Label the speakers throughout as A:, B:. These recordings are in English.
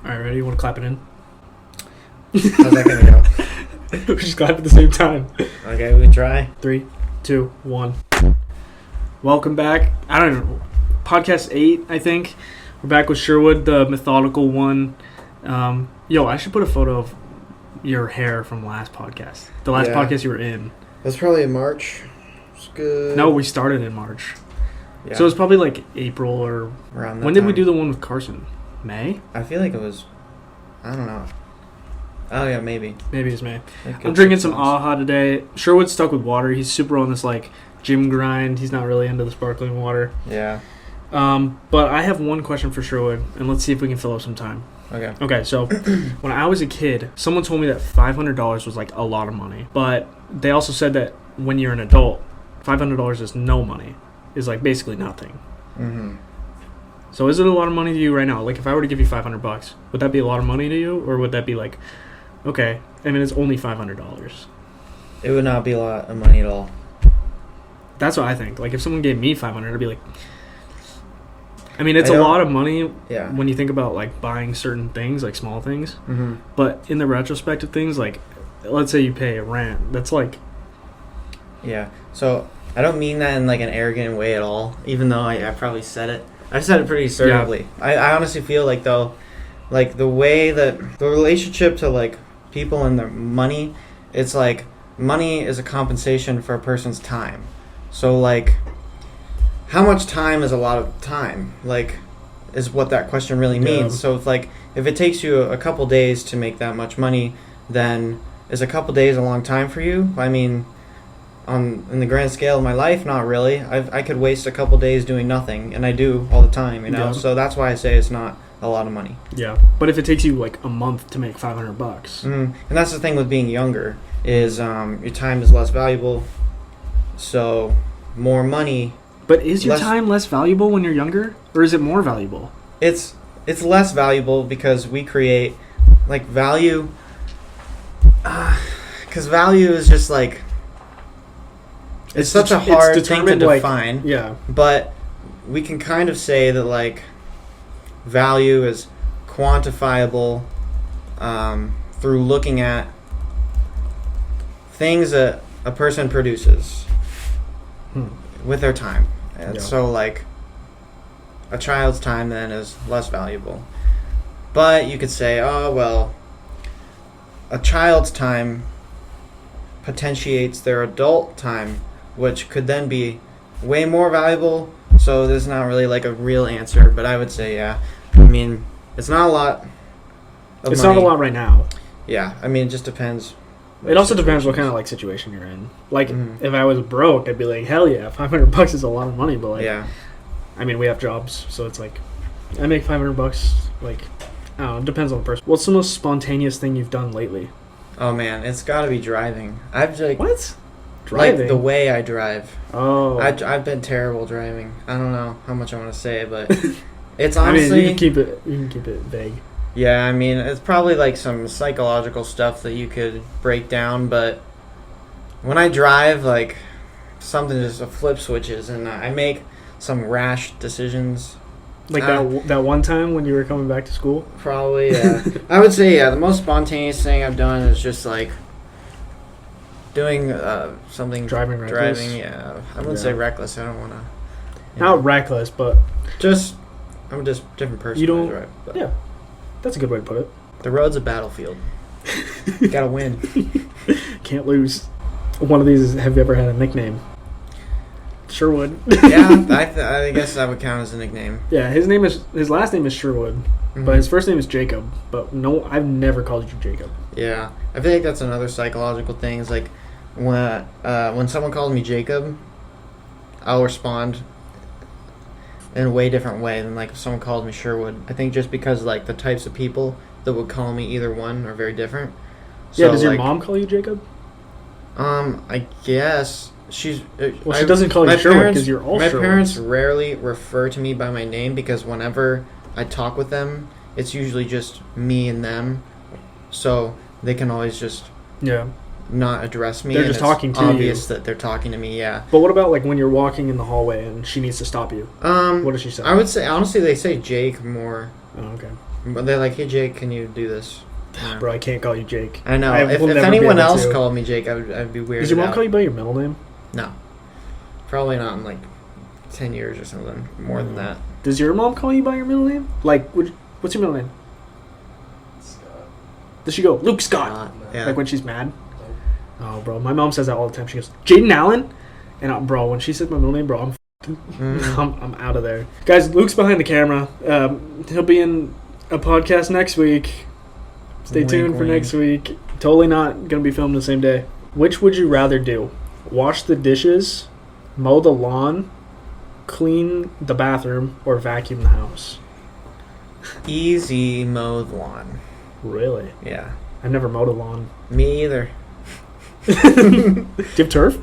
A: Alright, ready? You want to clap it in?
B: How's that gonna
A: We just clap at the same time.
B: Okay, we can try.
A: 3, 2, 1. Welcome back. I don't know. Podcast 8, I think. We're back with Sherwood, the methodical one. I should put a photo of your hair from last podcast. The last podcast you were in.
B: That's probably in March. It's good.
A: No, we started in March.
B: Yeah.
A: So it was probably like April or...
B: Around that
A: when did we
B: time.
A: do the one with Carson? May?
B: I feel like it was... I don't know. Oh, yeah, maybe.
A: Maybe it's May.
B: Like
A: I'm drinking
B: 6
A: some
B: months.
A: AHA today. Sherwood's stuck with water. He's super on this like gym grind. He's not really into the sparkling water.
B: Yeah.
A: But I have one question for Sherwood, and let's see if we can fill up some time.
B: Okay.
A: Okay, so when I was a kid, someone told me that $500 was like a lot of money. But they also said that when you're an adult, $500 is no money. Is like basically nothing.
B: Mm-hmm.
A: So is it a lot of money to you right now? Like if I were to give you $500, would that be a lot of money to you? Or would that be like, okay, I mean, it's only $500.
B: It would not be a lot of money at all.
A: That's what I think. Like if someone gave me $500, I'd be like, I mean, it's a lot of money when you think about like buying certain things, like small things.
B: Mm-hmm.
A: But in the retrospect of things, like let's say you pay a rent, that's like...
B: Yeah. So I don't mean that in like an arrogant way at all, even though I probably said it. I said it pretty assertively. Yeah. I honestly feel like though, like the way that the relationship to like people and their money, it's like money is a compensation for a person's time. So like, how much time is a lot of time? Like, is what that question really means. So if it takes you a couple days to make that much money, then is a couple days a long time for you? I mean, in the grand scale of my life, not really. I could waste a couple days doing nothing, and I do all the time, you know. Yeah. So that's why I say it's not a lot of money.
A: Yeah, but if it takes you like a month to make $500,
B: and that's the thing with being younger is your time is less valuable, so more money.
A: But is your time less valuable when you're younger, or is it more valuable?
B: It's less valuable because we create like value. Because value is just like. It's such a hard thing to define.
A: Like, yeah.
B: But we can kind of say that, like, value is quantifiable through looking at things that a person produces with their time. And so, like, a child's time then is less valuable. But you could say, oh, well, a child's time potentiates their adult time, which could then be way more valuable. So there's not really like a real answer, but I would say, yeah. I mean, it's not a lot of
A: It's
B: money.
A: not a lot right now.
B: Yeah, I mean, it just depends.
A: It also depends what kind of like situation you're in. Like, if I was broke, I'd be like, hell yeah, $500 is a lot of money. But like,
B: yeah.
A: I mean, we have jobs, so it's like, I make $500. Like, I don't know, it depends on the person. What's the most spontaneous thing you've done lately?
B: Oh man, it's got to be driving. I've like
A: what? Driving?
B: Like the way I drive.
A: Oh.
B: I've been terrible driving. I don't know how much I want to say, but it's honestly.
A: I mean, you can keep it vague.
B: Yeah, I mean, it's probably like some psychological stuff that you could break down, but when I drive, like something just a flip switches, and I make some rash decisions.
A: Like that one time when you were coming back to school?
B: Probably, yeah. I would say, yeah, the most spontaneous thing I've done is just like doing something.
A: Driving reckless?
B: Driving, yeah. I wouldn't say reckless. I don't want to.
A: Not reckless, but.
B: I'm just a different person.
A: You don't.
B: When I drive, but.
A: Yeah. That's a good way to put it.
B: The road's a battlefield. Gotta win.
A: Can't lose. One of these is, have you ever had a nickname? Sherwood.
B: Yeah, I guess that would count as a nickname.
A: Yeah, his last name is Sherwood, but his first name is Jacob. But no, I've never called you Jacob.
B: Yeah, I feel like that's another psychological thing. Is like when someone calls me Jacob, I'll respond in a way different way than like if someone called me Sherwood. I think just because like the types of people that would call me either one are very different.
A: So, yeah, does your mom call you Jacob?
B: I guess. She
A: doesn't call you Sherwood because you're all
B: My
A: Sherwoods.
B: parents rarely refer to me by my name because whenever I talk with them, it's usually just me and them. So they can always just not address me.
A: They're just talking to you.
B: It's obvious that they're talking to me, yeah.
A: But what about like when you're walking in the hallway and she needs to stop you? What does she say?
B: I would say, honestly, they say Jake more.
A: Oh, okay.
B: But they're like, hey, Jake, can you do this? Yeah.
A: Bro, I can't call you Jake.
B: I know.
A: I
B: If
A: will never
B: anyone
A: be able
B: else
A: to.
B: called me Jake, I'd be weirded
A: Does your mom
B: out.
A: call you by your middle name?
B: No. Probably not in like 10 years or something. More than that.
A: Does your mom call you by your middle name? Like, what's your middle name?
C: Scott.
A: Does she go, Luke Scott?
B: Yeah.
A: Like when she's mad? Oh, bro, my mom says that all the time. She goes, Jaden Allen? And bro, when she says my middle name, bro, I'm out of there. Guys, Luke's behind the camera. He'll be in a podcast next week. Stay
B: Wink,
A: tuned for
B: wink.
A: next week. Totally not going to be filmed the same day. Which would you rather do? Wash the dishes, mow the lawn, clean the bathroom, or vacuum the house?
B: Easy mowed lawn.
A: Really?
B: Yeah.
A: I've never mowed a lawn.
B: Me either.
A: Do you have turf?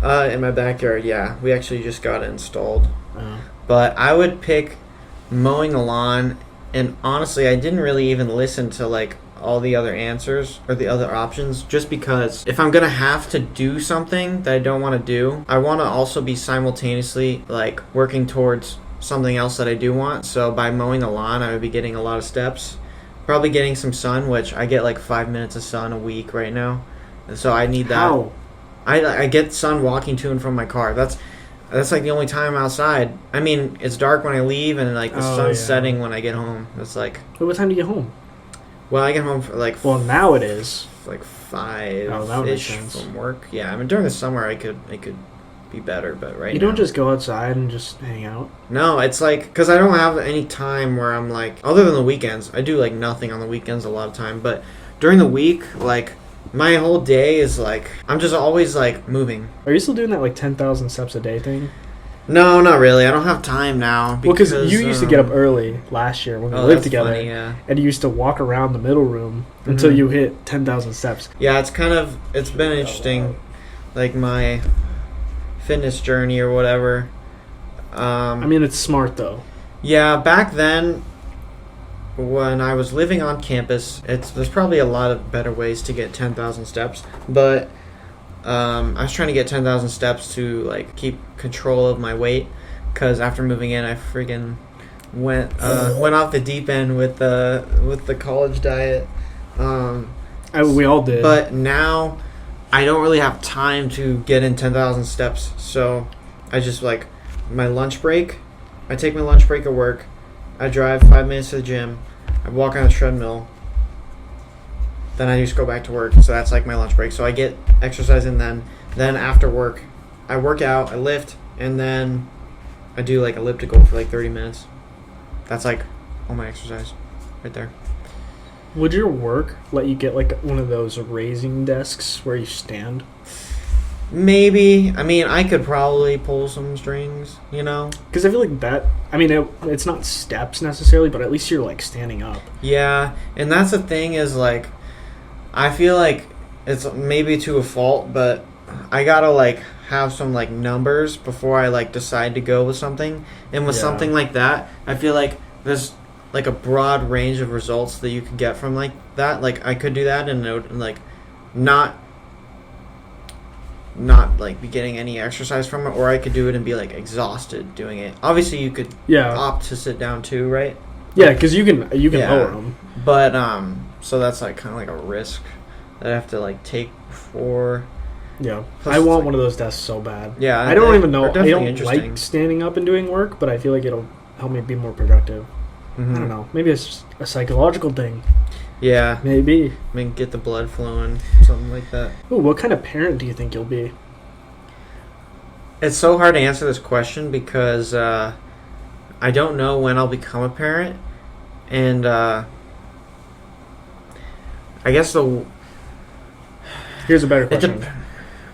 B: In my backyard, yeah. We actually just got it installed.
A: Oh.
B: But I would pick mowing the lawn, and honestly, I didn't really even listen to like all the other answers or the other options, just because if I'm gonna have to do something that I don't want to do, I want to also be simultaneously like working towards something else that I do want. So by mowing the lawn, I would be getting a lot of steps, probably getting some sun, which I get like 5 minutes of sun a week right now, and so I need that.
A: How?
B: I get sun walking to and from my car. That's like the only time I'm outside. I mean, it's dark when I leave, and like the sun's setting when I get home. It's like,
A: Wait, what time do you get home?
B: well, I get home for like
A: Well, now it is.
B: like
A: Oh, that would make
B: 5-ish
A: sense.
B: from work. Yeah, I mean during the summer it could be better, but right
A: You
B: now,
A: don't just go outside and just hang out?
B: no. It's like because I don't have any time where I'm like, other than the weekends. I do like nothing on the weekends a lot of time, but during the week, like my whole day is like I'm just always like moving.
A: Are you still doing that like 10,000 steps a day thing?
B: No, not really. I don't have time now.
A: Well, because you used to get up early last year when we lived
B: that's
A: together,
B: funny, yeah.
A: and you used to walk around the middle room until you hit 10,000 steps.
B: Yeah, it's been interesting, like my fitness journey or whatever.
A: I mean, it's smart though.
B: Yeah, back then, when I was living on campus, there's probably a lot of better ways to get 10,000 steps, but I was trying to get 10,000 steps to like keep control of my weight, because after moving in, I freaking went off the deep end with the college diet.
A: We all did.
B: But now I don't really have time to get in 10,000 steps, so I just like my lunch break. I take my lunch break at work. I drive 5 minutes to the gym. I walk on the treadmill. Then I just go back to work. So that's like my lunch break. So I get exercise in then. Then after work, I work out, I lift, and then I do like elliptical for like 30 minutes. That's like all my exercise right there.
A: Would your work let you get like one of those raising desks where you stand?
B: Maybe. I mean, I could probably pull some strings, you know?
A: Because I feel like that, I mean, it's not steps necessarily, but at least you're like standing up.
B: Yeah, and that's the thing is like, I feel like it's maybe to a fault, but I gotta like have some like numbers before I like decide to go with something. And with something like that, I feel like there's like a broad range of results that you could get from like that. Like I could do that and it would like not like be getting any exercise from it, or I could do it and be like exhausted doing it. Obviously you could opt to sit down too, right?
A: Yeah, because you can lower them.
B: But so that's like kind of like a risk that I have to like take before.
A: Yeah,
B: Plus
A: I want
B: like,
A: one of those desks so bad.
B: Yeah,
A: I don't even know. I don't
B: interesting.
A: like standing up and doing work, but I feel like it'll help me be more productive.
B: Mm-hmm.
A: I don't know. Maybe it's just a psychological thing.
B: Yeah,
A: Maybe.
B: I mean, get the blood flowing, something like that.
A: Ooh, what kind of parent do you think you'll be?
B: It's so hard to answer this question because I don't know when I'll become a parent, and I guess
A: Here's a better question.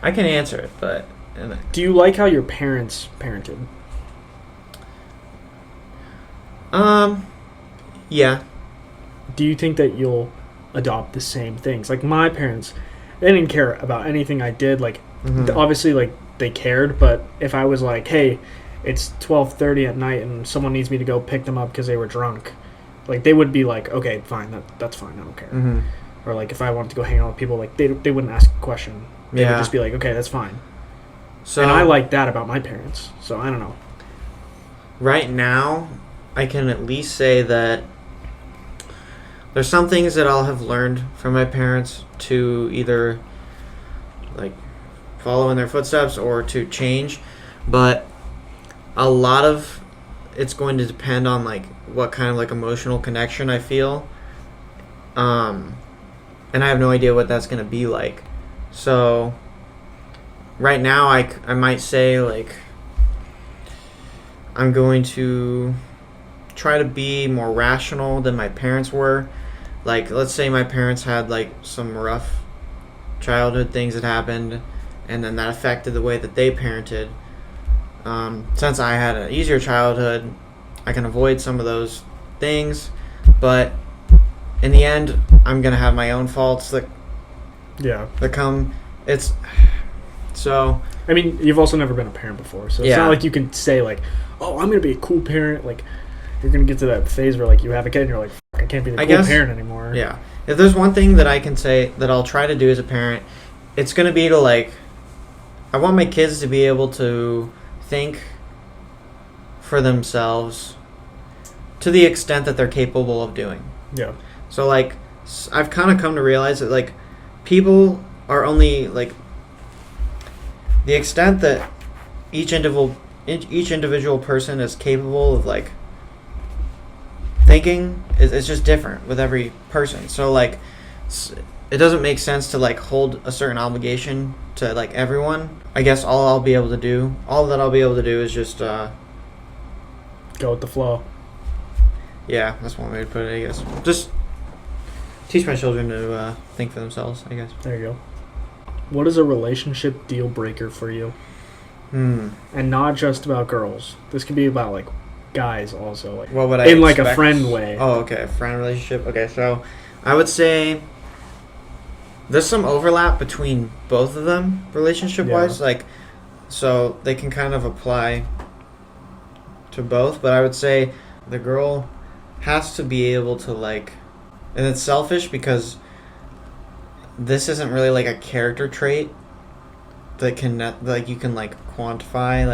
B: I can answer it, but
A: Do you like how your parents parented?
B: Yeah.
A: Do you think that you'll adopt the same things? Like my parents, they didn't care about anything I did. Like obviously, like they cared, but if I was like, hey, it's 12:30 at night and someone needs me to go pick them up because they were drunk, like they would be like, okay, fine, that's fine, I don't care.
B: Mm-hmm.
A: Or like if I wanted to go hang out with people, like they wouldn't ask a question. They would just be like, okay, that's fine.
B: So,
A: and I like that about my parents. So I don't know.
B: Right now, I can at least say that there's some things that I'll have learned from my parents to either like follow in their footsteps or to change, but a lot of it's going to depend on like what kind of like emotional connection I feel, and I have no idea what that's going to be like. So right now I might say like I'm going to try to be more rational than my parents were. Like, let's say my parents had like some rough childhood things that happened, and then that affected the way that they parented. Since I had an easier childhood, I can avoid some of those things, but in the end, I'm gonna have my own faults that come. It's so.
A: I mean, you've also never been a parent before, so it's not like you can say like, "Oh, I'm gonna be a cool parent." Like, you're gonna get to that phase where like you have a kid and you're like, "Fuck, I can't be the cool parent anymore."
B: Yeah. If there's one thing that I can say that I'll try to do as a parent, it's gonna be to like, I want my kids to be able to think for themselves to the extent that they're capable of doing.
A: Yeah.
B: So like, I've kind of come to realize that like, people are only like, the extent that each individual person is capable of like thinking is just different with every person. So like, it doesn't make sense to like hold a certain obligation to like everyone. I guess all that I'll be able to do is just
A: go with the flow.
B: Yeah, that's one way to put it, I guess. Just teach my children to think for themselves, I guess.
A: There you go. What is a relationship deal breaker for you? And not just about girls. This could be about like guys also. Like,
B: what would I
A: in like
B: expect?
A: a friend way.
B: Oh, okay, a friend relationship. Okay, so I would say there's some overlap between both of them relationship-wise.
A: Yeah.
B: Like, so they can kind of apply to both. But I would say the girl has to be able to like, and it's selfish because this isn't really like a character trait that can like you can like quantify.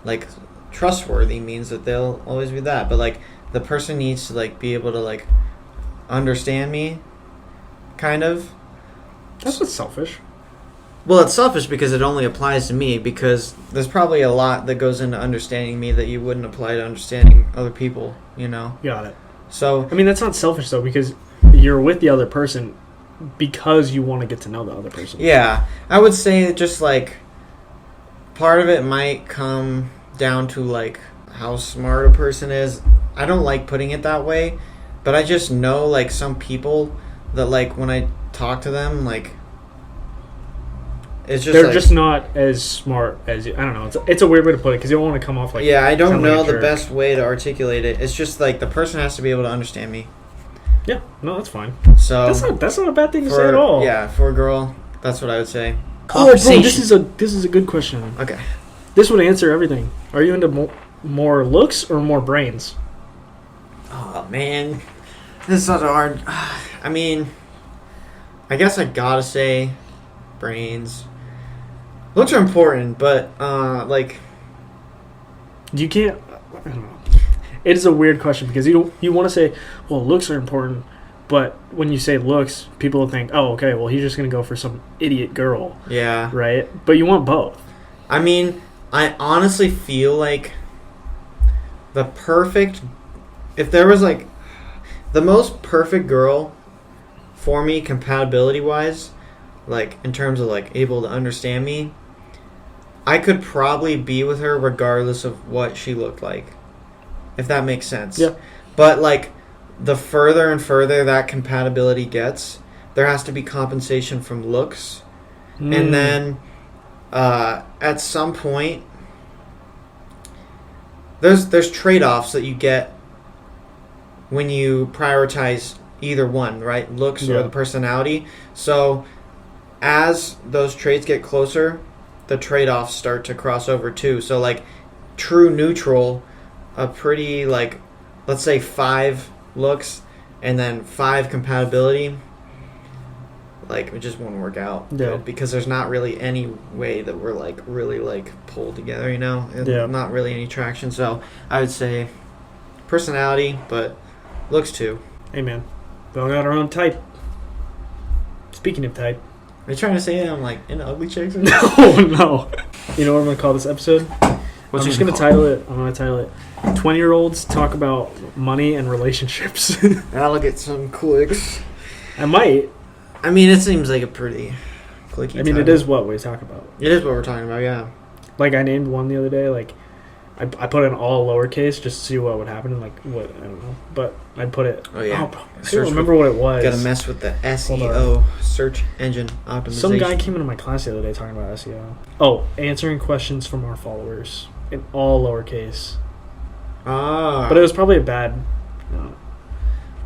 B: Like trustworthy means that they'll always be that, but like the person needs to like be able to like understand me, kind of.
A: That's not selfish.
B: Well, it's selfish because it only applies to me, because there's probably a lot that goes into understanding me that you wouldn't apply to understanding other people, you know?
A: Got it.
B: So
A: I mean, that's not selfish though, because you're with the other person because you want to get to know the other person.
B: yeah, I would say just like part of it might come down to like how smart a person is. I don't like putting it that way, but I just know like some people that like when I talk to them, like it's just
A: they're
B: like,
A: just not as smart as you. I don't know. It's a weird way to put it because you don't want to come off like,
B: yeah, I don't
A: sound like
B: know
A: a
B: the
A: jerk.
B: best way to articulate it. It's just like the person has to be able to understand me.
A: Yeah, no, that's fine.
B: So
A: That's not a bad thing to say at all.
B: Yeah, for a girl, that's what I would say.
A: Oh, bro, this is a good question.
B: Okay.
A: This would answer everything. Are you into more looks or more brains?
B: Oh man, this is such a hard. I mean, I guess I gotta say, brains. Looks are important, but like
A: You can't. I don't know. It is a weird question because you want to say, well, looks are important, but when you say looks, people will think, oh, okay, well, he's just gonna go for some idiot girl,
B: yeah.
A: right? But you want both.
B: I mean, I honestly feel like the perfect, if there was like the most perfect girl for me compatibility wise, like in terms of like able to understand me, I could probably be with her regardless of what she looked like, if that makes sense.
A: Yeah.
B: But like the further and further that compatibility gets, there has to be compensation from looks. And then at some point there's trade-offs that you get when you prioritize either one, right? Looks or the personality. So as those traits get closer, the trade-offs start to cross over too. So like true neutral, a pretty like, let's say 5 looks and then 5 compatibility, like it just won't work out.
A: Yeah.
B: Because there's not really any way that we're like really like pulled together, you know?
A: Yeah.
B: Not really any traction. So I would say personality, but looks too.
A: Amen. We all got our own type. Speaking of type.
B: Are you trying to say that I'm like into ugly chicks? Or
A: No. You know what I'm going to call this episode? I'm just going to title it. 20-year-olds talk about money and relationships.
B: I'll get some clicks.
A: I might.
B: I mean, it seems like a pretty clicky
A: I mean, it is what we talk about.
B: It is what we're talking about, yeah.
A: Like, I named one the other day, like, I put in all lowercase just to see what would happen, like, what, I don't know. But I'd put it...
B: Oh, yeah.
A: I don't remember what it was.
B: Gotta mess with the SEO, search engine optimization.
A: Some guy came into my class the other day talking about SEO. Oh, answering questions from our followers in all lowercase.
B: Ah.
A: But it was probably a bad... No.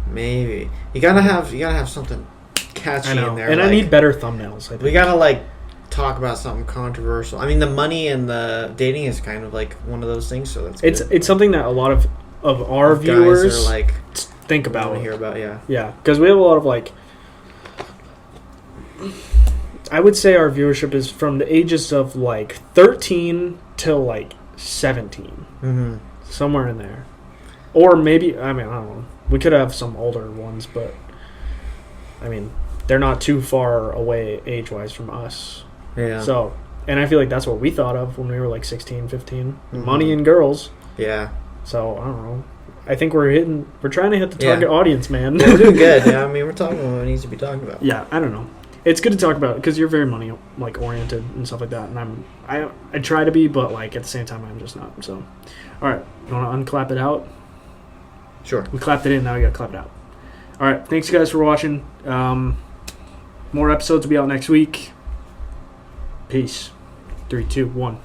B: Maybe. You gotta have something catchy
A: I know.
B: in there.
A: And
B: like,
A: I need better thumbnails, I think.
B: we gotta, like, talk about something controversial. I mean, the money and the dating is kind of like one of those things, so that's good.
A: It's something that a lot of our viewers
B: guys are like
A: think about.
B: want to hear about, yeah.
A: Yeah, because we have a lot of like. I would say our viewership is from the ages of like 13 till like 17, somewhere in there, or maybe I don't know. We could have some older ones, but I mean they're not too far away age-wise from us.
B: Yeah.
A: So, and I feel like that's what we thought of when we were like 16, 15. Money and girls.
B: Yeah.
A: So, I don't know. I think we're trying to hit the target audience, man.
B: Yeah, we're doing good. Yeah, I mean, we're talking about what needs to be talked about.
A: Yeah, I don't know. It's good to talk about because you're very money like oriented and stuff like that, and I try to be, but like at the same time I'm just not. So, all right, you want to unclap it out?
B: Sure.
A: We clapped it in. Now we got to clap it out. All right, thanks you guys for watching. More episodes will be out next week. Peace. 3, 2, 1.